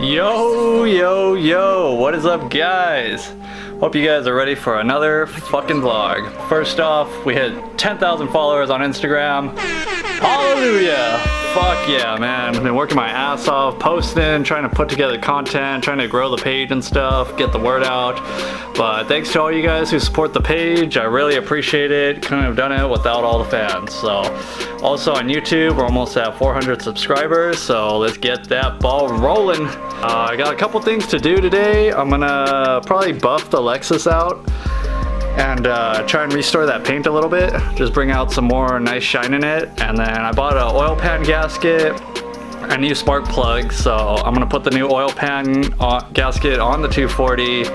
Yo, yo, yo, what is up, guys? Hope you guys are ready for another fucking vlog. First off, we hit 10,000 followers on Instagram. Hallelujah! Fuck yeah, man. I've been working my ass off, posting, trying to put together content, trying to grow the page and stuff, get the word out. But thanks to all you guys who support the page, I really appreciate it. Couldn't have done it without all the fans. So, also on YouTube, we're almost at 400 subscribers, so let's get that ball rolling. I got a couple things to do today. I'm gonna probably buff the Lexus out and try and restore that paint a little bit, just bring out some more nice shine in it. And then I bought an oil pan gasket, a new spark plug, so I'm gonna put the new oil pan gasket on the 240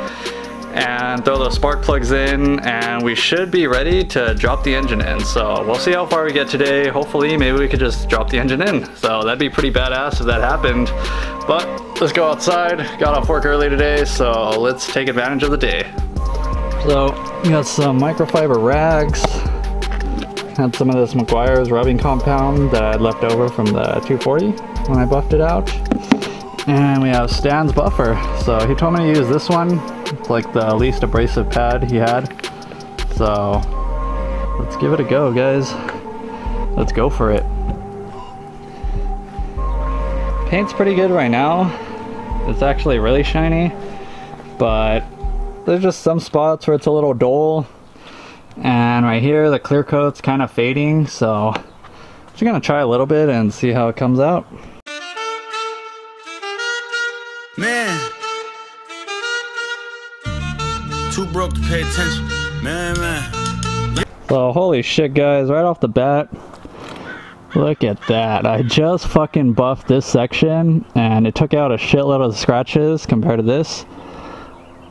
and throw those spark plugs in, and we should be ready to drop the engine in. So we'll see how far we get today. Hopefully maybe we could just drop the engine in, so that'd be pretty badass if that happened. But let's go outside. Got off work early today, so let's take advantage of the day. So, got some microfiber rags. Had some of this McGuire's rubbing compound that I had left over from the 240 when I buffed it out. And we have Stan's buffer. So he told me to use this one. It's like the least abrasive pad he had. So, let's give it a go, guys. Let's go for it. Paint's pretty good right now. It's actually really shiny, but there's just some spots where it's a little dull, and right here the clear coat's kind of fading, so I'm just gonna try a little bit and see how it comes out. Man, too broke to pay attention. Man. So holy shit, guys, right off the bat, look at that. I just fucking buffed this section and it took out a shitload of scratches compared to this.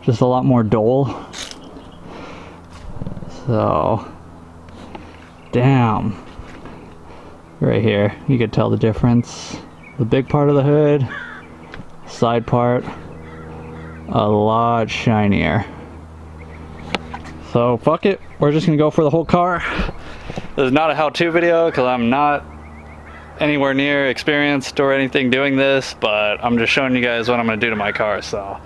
Just a lot more dull. So, damn. Right here, you could tell the difference. The big part of the hood, side part, a lot shinier. So, fuck it. We're just gonna go for the whole car. This is not a how-to video because I'm not anywhere near experienced or anything doing this, but I'm just showing you guys what I'm gonna do to my car. So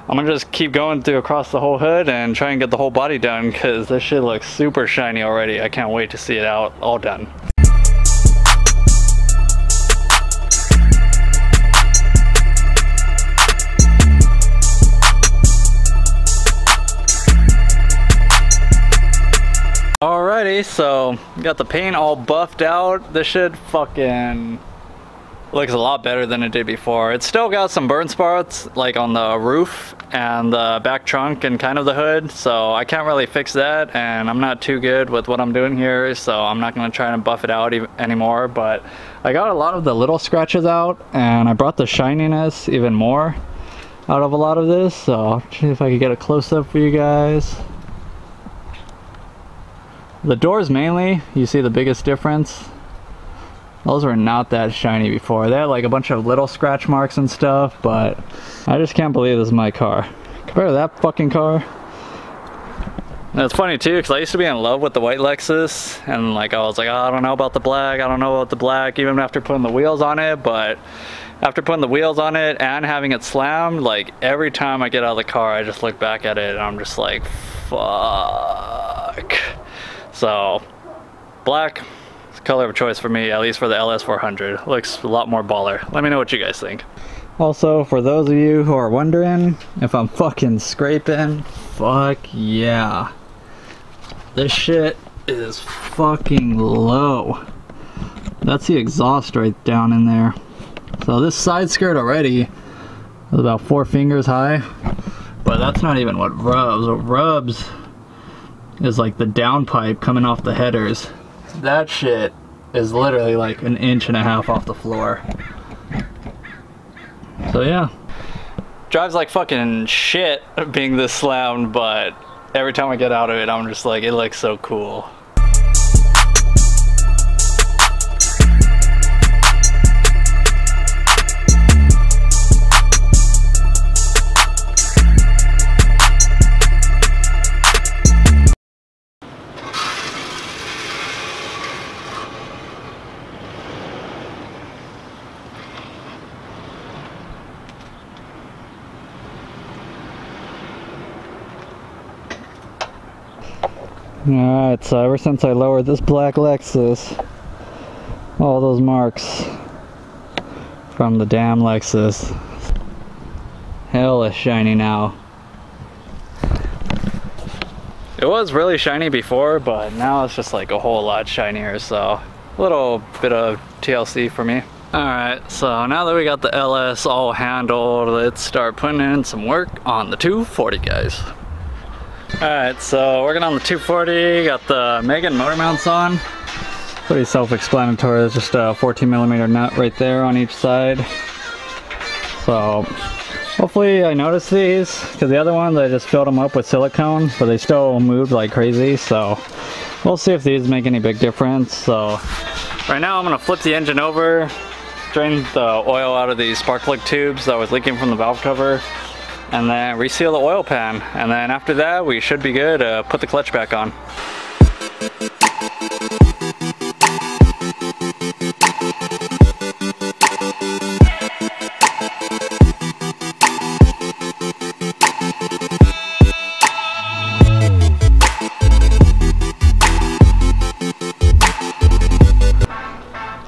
I'm gonna just keep going through across the whole hood and try and get the whole body done, because this shit looks super shiny already. I can't wait to see it out all done. Alrighty, so got the paint all buffed out. This shit fucking looks a lot better than it did before. It's still got some burn spots like on the roof and the back trunk and kind of the hood, so I can't really fix that, and I'm not too good with what I'm doing here, so I'm not going to try and buff it out anymore. But I got a lot of the little scratches out, and I brought the shininess even more out of a lot of this, so I'll see if I can get a close-up for you guys. The doors mainly, you see the biggest difference. Those were not that shiny before. They had like a bunch of little scratch marks and stuff, but I just can't believe this is my car. Compared to that fucking car. And it's funny too, because I used to be in love with the white Lexus, and like I was like, oh, I don't know about the black, I don't know about the black, even after putting the wheels on it. But after putting the wheels on it and having it slammed, like every time I get out of the car, I just look back at it and I'm just like, fuck. So, black. Color of choice for me, at least for the LS400. Looks a lot more baller. Let me know what you guys think. Also, for those of you who are wondering if I'm fucking scraping, fuck yeah. This shit is fucking low. That's the exhaust right down in there. So this side skirt already is about 4 fingers high, but that's not even what rubs. What rubs is like the downpipe coming off the headers. That shit is literally like 1.5 inches off the floor. So yeah. Drives like fucking shit being this slammed, but every time I get out of it, I'm just like, it looks so cool. Alright, so ever since I lowered this black Lexus, all those marks from the damn Lexus, hella shiny now. It was really shiny before, but now it's just like a whole lot shinier, so a little bit of TLC for me. Alright, so now that we got the LS all handled, let's start putting in some work on the 240, guys. Alright, so working on the 240, got the Megan motor mounts on. Pretty self-explanatory, it's just a 14mm nut right there on each side. So hopefully I noticed these, because the other ones I just filled them up with silicone, but they still moved like crazy, so we'll see if these make any big difference. So right now I'm going to flip the engine over, drain the oil out of these spark plug tubes that was leaking from the valve cover, and then reseal the oil pan, and then after that we should be good to put the clutch back on.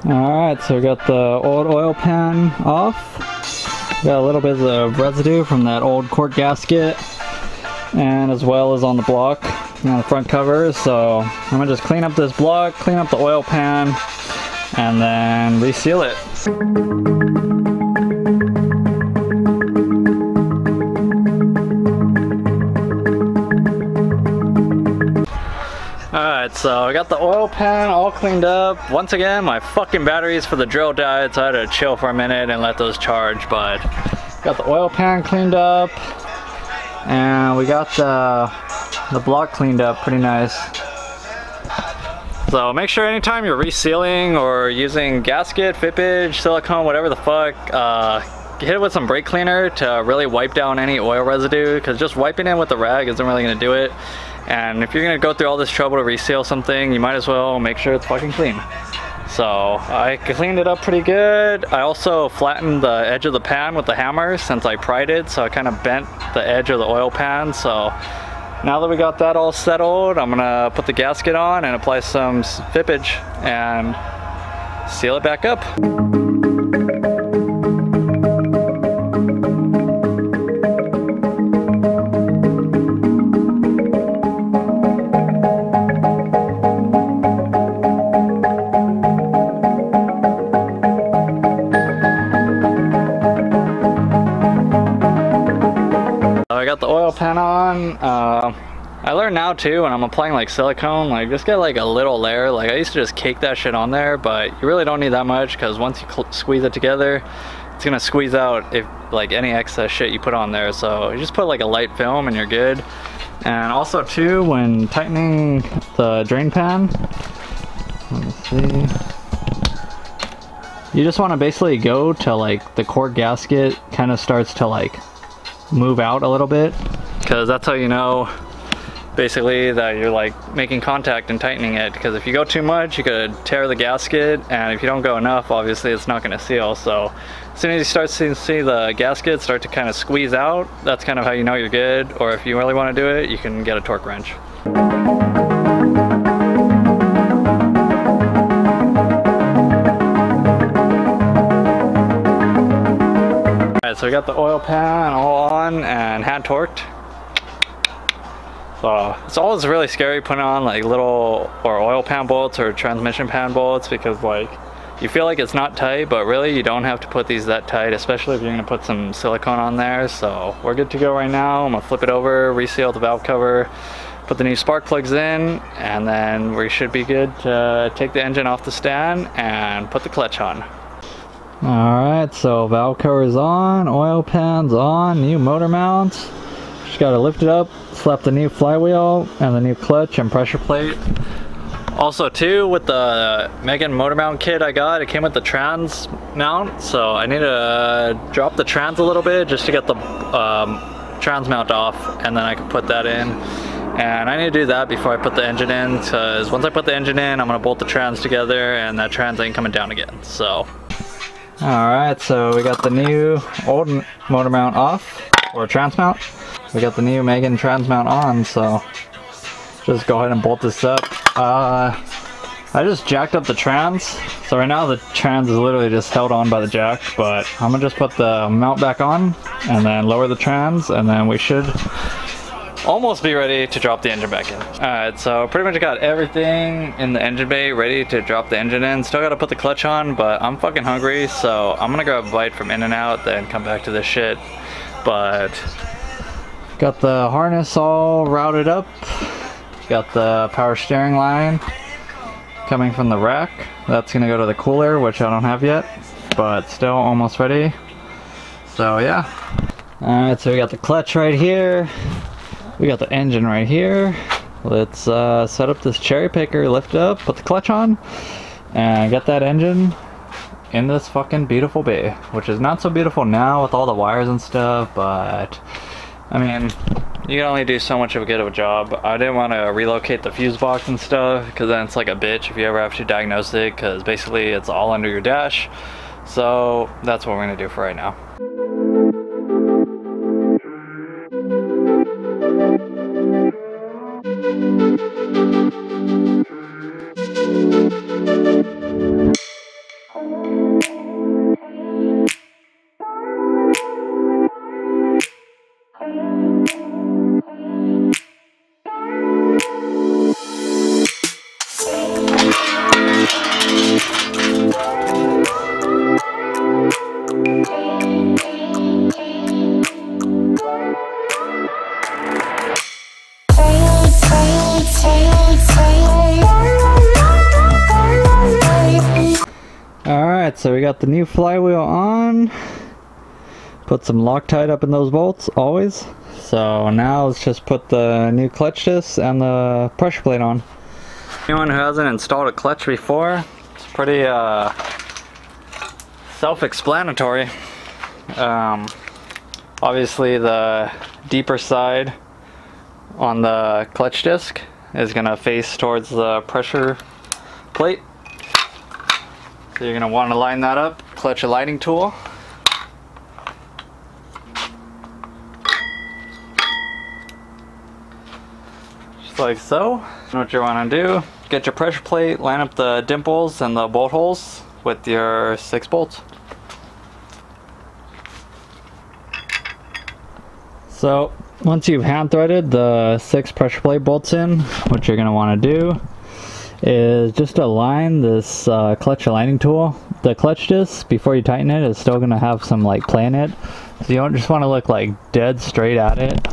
Alright, so we got the old oil pan off. Got a little bit of residue from that old quart gasket, and as well as on the block on the front cover. So I'm gonna just clean up this block, clean up the oil pan, and then reseal it. Alright, so I got the oil pan all cleaned up. Once again, my fucking batteries for the drill died, so I had to chill for a minute and let those charge, but got the oil pan cleaned up, and we got the block cleaned up pretty nice. So make sure anytime you're resealing or using gasket, fippage, silicone, whatever the fuck, hit it with some brake cleaner to really wipe down any oil residue, because just wiping it with the rag isn't really going to do it. And if you're going to go through all this trouble to reseal something, you might as well make sure it's fucking clean. So I cleaned it up pretty good. I also flattened the edge of the pan with the hammer since I pried it, so I kind of bent the edge of the oil pan. So now that we got that all settled, I'm gonna put the gasket on and apply some fippage and seal it back up. I got the oil pan on. I learned now too, when I'm applying like silicone, like just get like a little layer. Like I used to just cake that shit on there, but you really don't need that much, because once you squeeze it together, it's gonna squeeze out if like any excess shit you put on there. So you just put like a light film and you're good. And also too, when tightening the drain pan, let's see, you just want to basically go to like the quart gasket kind of starts to like move out a little bit, because that's how you know basically that you're like making contact and tightening it. Because if you go too much, you could tear the gasket, and if you don't go enough, obviously it's not going to seal. So as soon as you start to see the gasket start to kind of squeeze out, that's kind of how you know you're good. Or if you really want to do it, you can get a torque wrench. So we got the oil pan all on and hand torqued. So it's always really scary putting on like little oil pan bolts or transmission pan bolts, because like you feel like it's not tight, but really you don't have to put these that tight, especially if you're gonna put some silicone on there. So we're good to go right now. I'm gonna flip it over, reseal the valve cover, put the new spark plugs in, and then we should be good to take the engine off the stand and put the clutch on. Alright, so valve cover's on, oil pan's on, new motor mounts. Just gotta lift it up, slap the new flywheel and the new clutch and pressure plate. Also too, with the Megan motor mount kit I got, it came with the trans mount, so I need to drop the trans a little bit just to get the trans mount off, and then I can put that in. And I need to do that before I put the engine in, because once I put the engine in, I'm gonna bolt the trans together, and that trans ain't coming down again. So alright, so we got the new old motor mount off, or trans mount. We got the new Megan trans mount on, so just go ahead and bolt this up. I just jacked up the trans, so right now the trans is literally just held on by the jack, but I'm gonna just put the mount back on and then lower the trans, and then we should almost be ready to drop the engine back in. Alright, so pretty much got everything in the engine bay ready to drop the engine in. Still gotta put the clutch on, but I'm fucking hungry, so I'm gonna grab a bite from In-N-Out, then come back to this shit. But got the harness all routed up. Got the power steering line coming from the rack. That's gonna go to the cooler, which I don't have yet, but still almost ready. So yeah. Alright, so we got the clutch right here. We got the engine right here. Let's set up this cherry picker, lift it up, put the clutch on, and get that engine in this fucking beautiful bay, which is not so beautiful now with all the wires and stuff, but I mean, you can only do so much of a job. I didn't want to relocate the fuse box and stuff, because then it's like a bitch if you ever have to diagnose it, because basically it's all under your dash. So that's what we're gonna do for right now. Alright, so we got the new flywheel on. Put some Loctite up in those bolts, always. So now let's just put the new clutch disc and the pressure plate on. Anyone who hasn't installed a clutch before, it's pretty self-explanatory. Obviously the deeper side on the clutch disc is gonna face towards the pressure plate. So you're gonna want to line that up, clutch a lighting tool. Just like so. And what you want to do, get your pressure plate, line up the dimples and the bolt holes with your 6 bolts. So once you've hand threaded the 6 pressure plate bolts in, what you're gonna want to do is just align this clutch aligning tool. The clutch disc, before you tighten it, is still going to have some like play in it. So you don't just want to look like dead straight at it.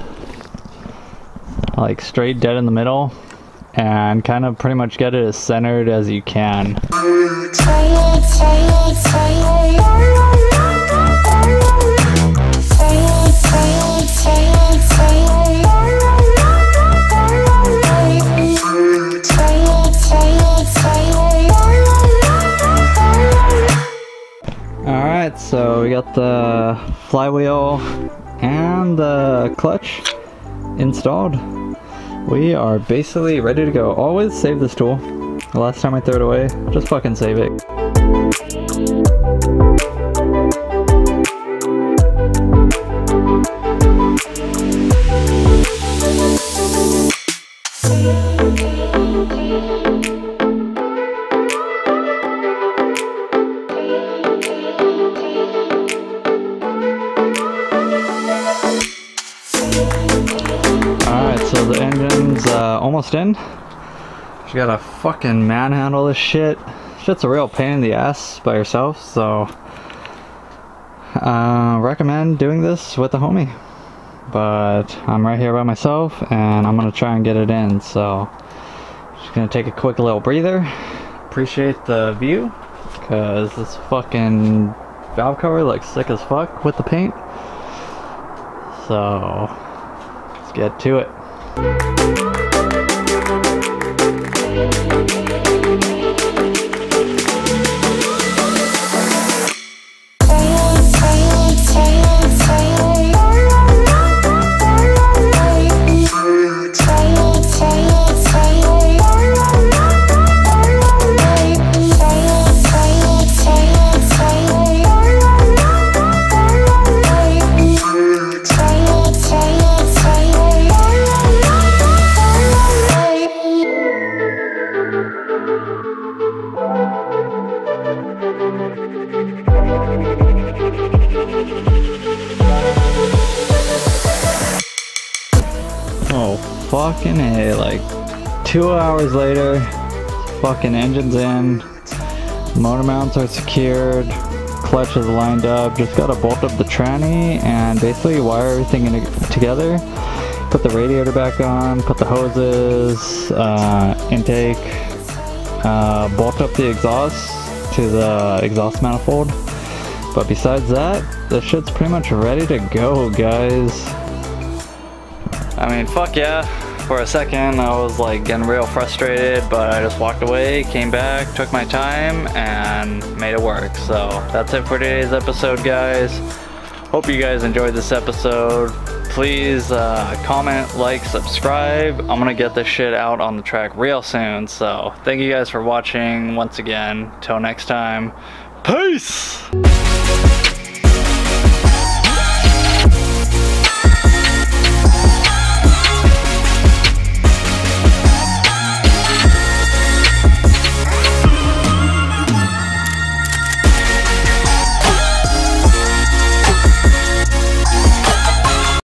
Like straight dead in the middle. And kind of pretty much get it as centered as you can. Alright, so we got the flywheel and the clutch installed. We are basically ready to go. Always save this tool. The last time I threw it away, just fucking save it. So the engine's almost in. You gotta fucking manhandle this shit. Shit's a real pain in the ass by yourself, so recommend doing this with a homie. But I'm right here by myself and I'm gonna try and get it in, so just gonna take a quick little breather. Appreciate the view, cause this fucking valve cover looks sick as fuck with the paint. So let's get to it. fucking A, like 2 hours later, fucking engine's in, motor mounts are secured, clutch is lined up, just gotta bolt up the tranny and basically wire everything together, put the radiator back on, put the hoses, intake, bolt up the exhaust to the exhaust manifold. But besides that, the shit's pretty much ready to go, guys. I mean, fuck yeah. For a second, I was like getting real frustrated, but I just walked away, came back, took my time, and made it work. So that's it for today's episode, guys. Hope you guys enjoyed this episode. Please comment, like, subscribe. I'm gonna get this shit out on the track real soon. So thank you guys for watching once again. Till next time, peace!